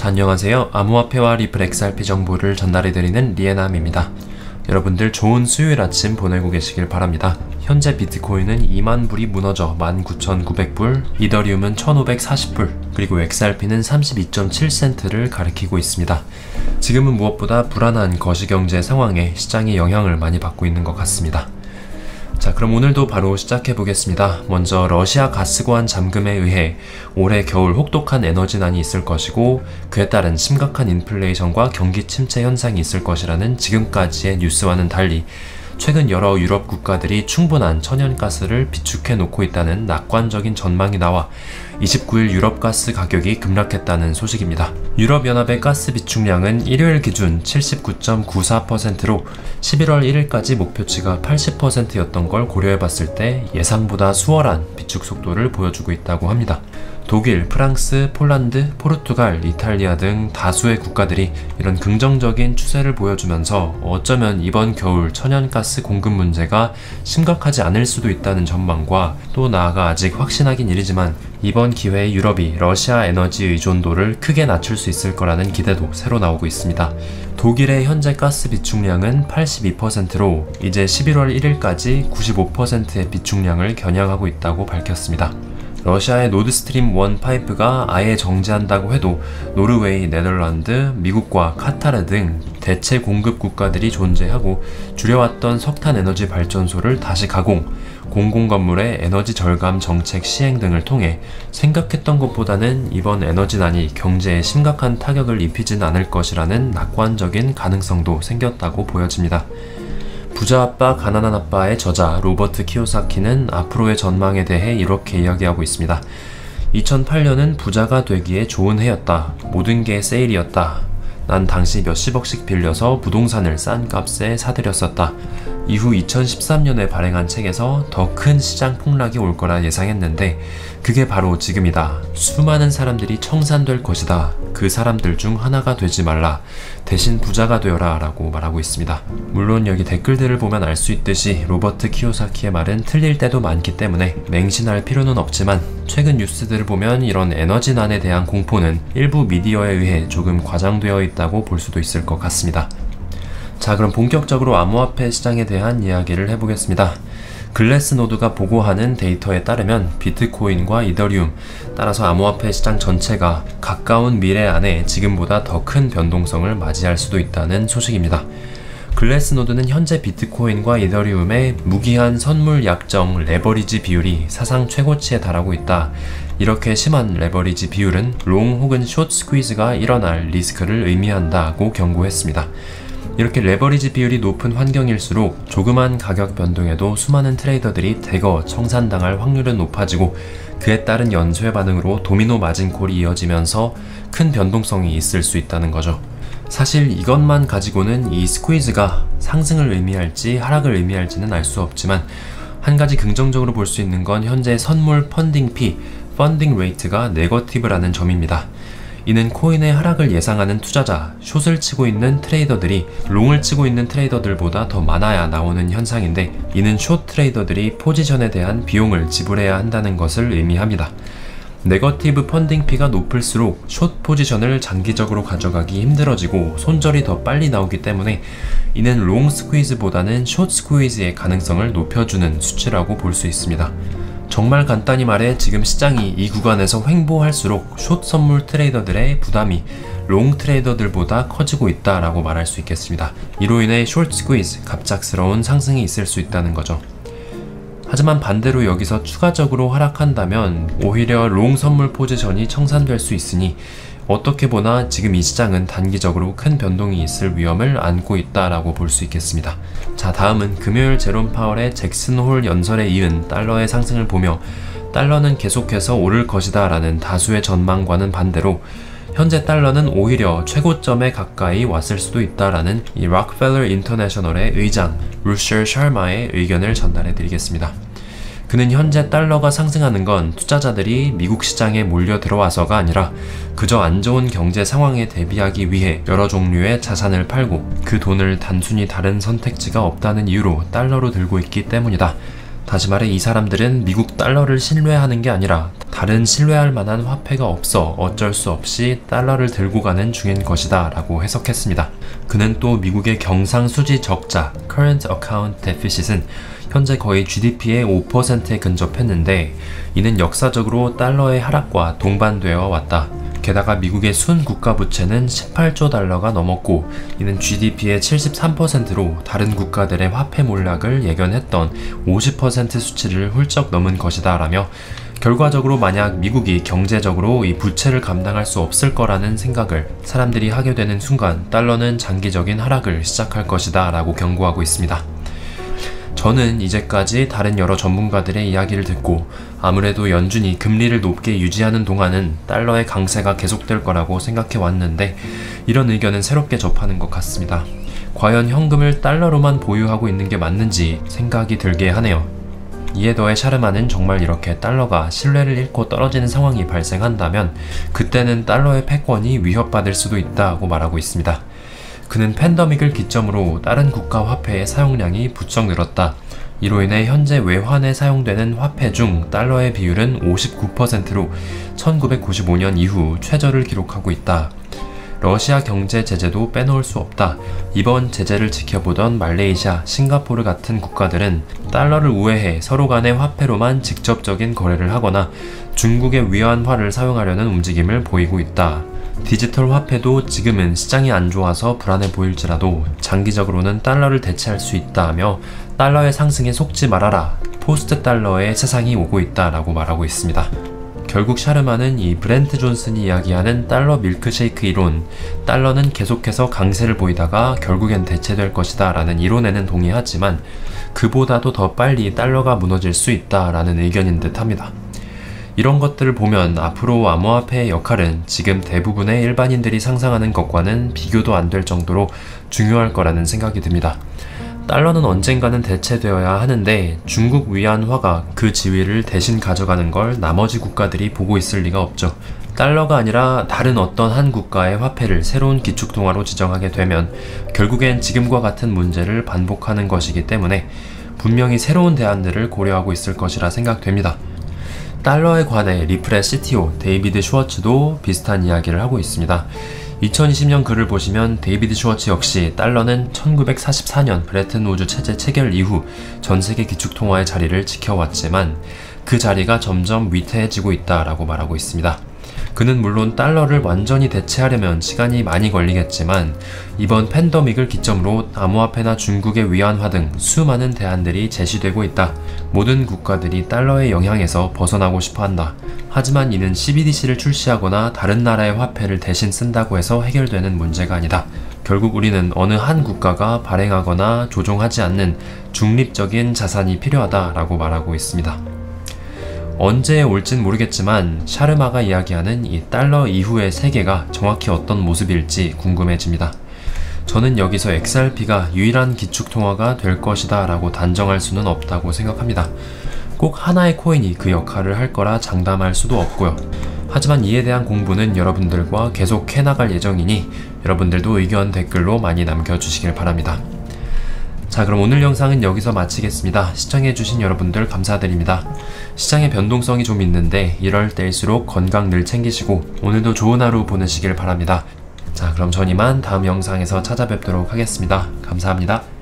자, 안녕하세요. 암호화폐와 리플 XRP 정보를 전달해드리는 리에남입니다. 여러분들 좋은 수요일 아침 보내고 계시길 바랍니다. 현재 비트코인은 2만 불이 무너져 19,900불, 이더리움은 1,540불, 그리고 XRP는 32.7센트를 가리키고 있습니다. 지금은 무엇보다 불안한 거시경제 상황에 시장이 영향을 많이 받고 있는 것 같습니다. 자, 그럼 오늘도 바로 시작해 보겠습니다. 먼저 러시아 가스관 잠금에 의해 올해 겨울 혹독한 에너지난이 있을 것이고, 그에 따른 심각한 인플레이션과 경기 침체 현상이 있을 것이라는 지금까지의 뉴스와는 달리 최근 여러 유럽 국가들이 충분한 천연가스를 비축해 놓고 있다는 낙관적인 전망이 나와 29일 유럽가스 가격이 급락했다는 소식입니다. 유럽연합의 가스 비축량은 일요일 기준 79.94%로 11월 1일까지 목표치가 80%였던 걸 고려해봤을 때 예상보다 수월한 비축 속도를 보여주고 있다고 합니다. 독일, 프랑스, 폴란드, 포르투갈, 이탈리아 등 다수의 국가들이 이런 긍정적인 추세를 보여주면서 어쩌면 이번 겨울 천연가스 공급 문제가 심각하지 않을 수도 있다는 전망과, 또 나아가 아직 확신하긴 이르지만 이번 기회에 유럽이 러시아 에너지 의존도를 크게 낮출 수 있을 거라는 기대도 새로 나오고 있습니다. 독일의 현재 가스 비축량은 82%로 이제 11월 1일까지 95%의 비축량을 겨냥하고 있다고 밝혔습니다. 러시아의 노드스트림 1 파이프가 아예 정지한다고 해도 노르웨이, 네덜란드, 미국과 카타르 등 대체 공급 국가들이 존재하고 줄여왔던 석탄 에너지 발전소를 다시 가공, 공공건물의 에너지 절감 정책 시행 등을 통해 생각했던 것보다는 이번 에너지난이 경제에 심각한 타격을 입히진 않을 것이라는 낙관적인 가능성도 생겼다고 보여집니다. 부자 아빠 가난한 아빠의 저자 로버트 키요사키는 앞으로의 전망에 대해 이렇게 이야기하고 있습니다. 2008년은 부자가 되기에 좋은 해였다. 모든 게 세일이었다. 난 당시 몇십억씩 빌려서 부동산을 싼 값에 사들였었다. 이후 2013년에 발행한 책에서 더 큰 시장 폭락이 올 거라 예상했는데 그게 바로 지금이다. 수많은 사람들이 청산될 것이다. 그 사람들 중 하나가 되지 말라. 대신 부자가 되어라 라고 말하고 있습니다. 물론 여기 댓글들을 보면 알 수 있듯이 로버트 키요사키의 말은 틀릴 때도 많기 때문에 맹신할 필요는 없지만, 최근 뉴스들을 보면 이런 에너지난에 대한 공포는 일부 미디어에 의해 조금 과장되어 있다고 볼 수도 있을 것 같습니다. 자, 그럼 본격적으로 암호화폐 시장에 대한 이야기를 해보겠습니다. 글래스노드가 보고하는 데이터에 따르면 비트코인과 이더리움, 따라서 암호화폐 시장 전체가 가까운 미래 안에 지금보다 더 큰 변동성을 맞이할 수도 있다는 소식입니다. 글래스노드는 현재 비트코인과 이더리움의 무기한 선물 약정 레버리지 비율이 사상 최고치에 달하고 있다. 이렇게 심한 레버리지 비율은 롱 혹은 숏 스퀴즈가 일어날 리스크를 의미한다고 경고했습니다. 이렇게 레버리지 비율이 높은 환경일수록 조그만 가격 변동에도 수많은 트레이더들이 대거 청산당할 확률은 높아지고, 그에 따른 연쇄 반응으로 도미노 마진콜이 이어지면서 큰 변동성이 있을 수 있다는 거죠. 사실 이것만 가지고는 이 스퀴즈가 상승을 의미할지 하락을 의미할지는 알 수 없지만, 한 가지 긍정적으로 볼 수 있는 건 현재 선물 펀딩 피, 펀딩 레이트가 네거티브라는 점입니다. 이는 코인의 하락을 예상하는 투자자, 숏을 치고 있는 트레이더들이 롱을 치고 있는 트레이더들보다 더 많아야 나오는 현상인데, 이는 숏 트레이더들이 포지션에 대한 비용을 지불해야 한다는 것을 의미합니다. 네거티브 펀딩피가 높을수록 숏 포지션을 장기적으로 가져가기 힘들어지고 손절이 더 빨리 나오기 때문에 이는 롱 스퀴즈보다는 숏 스퀴즈의 가능성을 높여주는 수치라고 볼 수 있습니다. 정말 간단히 말해 지금 시장이 이 구간에서 횡보할수록 숏 선물 트레이더들의 부담이 롱 트레이더들보다 커지고 있다라고 말할 수 있겠습니다. 이로 인해 숏 스퀴즈, 갑작스러운 상승이 있을 수 있다는 거죠. 하지만 반대로 여기서 추가적으로 하락한다면 오히려 롱 선물 포지션이 청산될 수 있으니, 어떻게 보나 지금 이 시장은 단기적으로 큰 변동이 있을 위험을 안고 있다라고 볼 수 있겠습니다. 자, 다음은 금요일 제롬 파월의 잭슨 홀 연설에 이은 달러의 상승을 보며, 달러는 계속해서 오를 것이다 라는 다수의 전망과는 반대로 현재 달러는 오히려 최고점에 가까이 왔을 수도 있다라는 이 록펠러 인터내셔널의 의장 루셔 샤마의 의견을 전달해 드리겠습니다. 그는 현재 달러가 상승하는 건 투자자들이 미국 시장에 몰려 들어와서가 아니라 그저 안 좋은 경제 상황에 대비하기 위해 여러 종류의 자산을 팔고 그 돈을 단순히 다른 선택지가 없다는 이유로 달러로 들고 있기 때문이다. 다시 말해 이 사람들은 미국 달러를 신뢰하는 게 아니라 다른 신뢰할 만한 화폐가 없어 어쩔 수 없이 달러를 들고 가는 중인 것이다 라고 해석했습니다. 그는 또 미국의 경상수지 적자 (Current Account Deficit은) 현재 거의 GDP의 5%에 근접했는데 이는 역사적으로 달러의 하락과 동반되어 왔다. 게다가 미국의 순 국가부채는 18조 달러가 넘었고 이는 GDP의 73%로 다른 국가들의 화폐 몰락을 예견했던 50% 수치를 훌쩍 넘은 것이다 라며 결과적으로 만약 미국이 경제적으로 이 부채를 감당할 수 없을 거라는 생각을 사람들이 하게 되는 순간 달러는 장기적인 하락을 시작할 것이다 라고 경고하고 있습니다. 저는 이제까지 다른 여러 전문가들의 이야기를 듣고 아무래도 연준이 금리를 높게 유지하는 동안은 달러의 강세가 계속될 거라고 생각해 왔는데 이런 의견은 새롭게 접하는 것 같습니다. 과연 현금을 달러로만 보유하고 있는 게 맞는지 생각이 들게 하네요. 이에 더해 샤르마는 정말 이렇게 달러가 신뢰를 잃고 떨어지는 상황이 발생한다면 그때는 달러의 패권이 위협받을 수도 있다고 말하고 있습니다. 그는 팬데믹을 기점으로 다른 국가 화폐의 사용량이 부쩍 늘었다. 이로 인해 현재 외환에 사용되는 화폐 중 달러의 비율은 59%로 1995년 이후 최저를 기록하고 있다. 러시아 경제 제재도 빼놓을 수 없다. 이번 제재를 지켜보던 말레이시아, 싱가포르 같은 국가들은 달러를 우회해 서로 간의 화폐로만 직접적인 거래를 하거나 중국의 위안화를 사용하려는 움직임을 보이고 있다. 디지털 화폐도 지금은 시장이 안 좋아서 불안해 보일지라도 장기적으로는 달러를 대체할 수 있다며 달러의 상승에 속지 말아라. 포스트 달러의 세상이 오고 있다라고 말하고 있습니다. 결국 샤르마는 이 브렌트 존슨이 이야기하는 달러 밀크쉐이크 이론, 달러는 계속해서 강세를 보이다가 결국엔 대체될 것이다 라는 이론에는 동의하지만 그보다도 더 빨리 달러가 무너질 수 있다 라는 의견인 듯 합니다. 이런 것들을 보면 앞으로 암호화폐의 역할은 지금 대부분의 일반인들이 상상하는 것과는 비교도 안 될 정도로 중요할 거라는 생각이 듭니다. 달러는 언젠가는 대체되어야 하는데 중국 위안화가 그 지위를 대신 가져가는 걸 나머지 국가들이 보고 있을 리가 없죠. 달러가 아니라 다른 어떤 한 국가의 화폐를 새로운 기축통화로 지정하게 되면 결국엔 지금과 같은 문제를 반복하는 것이기 때문에 분명히 새로운 대안들을 고려하고 있을 것이라 생각됩니다. 달러에 관해 리플의 CTO 데이비드 슈워츠도 비슷한 이야기를 하고 있습니다. 2020년 글을 보시면 데이비드 슈워츠 역시 달러는 1944년 브레튼 우즈 체제 체결 이후 전세계 기축통화의 자리를 지켜왔지만 그 자리가 점점 위태해지고 있다라고 말하고 있습니다. 그는 물론 달러를 완전히 대체하려면 시간이 많이 걸리겠지만 이번 팬데믹을 기점으로 암호화폐나 중국의 위안화 등 수많은 대안들이 제시되고 있다. 모든 국가들이 달러의 영향에서 벗어나고 싶어한다. 하지만 이는 CBDC를 출시하거나 다른 나라의 화폐를 대신 쓴다고 해서 해결되는 문제가 아니다. 결국 우리는 어느 한 국가가 발행하거나 조종하지 않는 중립적인 자산이 필요하다라고 말하고 있습니다. 언제 올진 모르겠지만 샤르마가 이야기하는 이 달러 이후의 세계가 정확히 어떤 모습일지 궁금해집니다. 저는 여기서 XRP가 유일한 기축통화가 될 것이다 라고 단정할 수는 없다고 생각합니다. 꼭 하나의 코인이 그 역할을 할 거라 장담할 수도 없고요. 하지만 이에 대한 공부는 여러분들과 계속 해나갈 예정이니 여러분들도 의견 댓글로 많이 남겨주시길 바랍니다. 자, 그럼 오늘 영상은 여기서 마치겠습니다. 시청해주신 여러분들 감사드립니다. 시장의 변동성이 좀 있는데 이럴 때일수록 건강 늘 챙기시고 오늘도 좋은 하루 보내시길 바랍니다. 자, 그럼 전 이만 다음 영상에서 찾아뵙도록 하겠습니다. 감사합니다.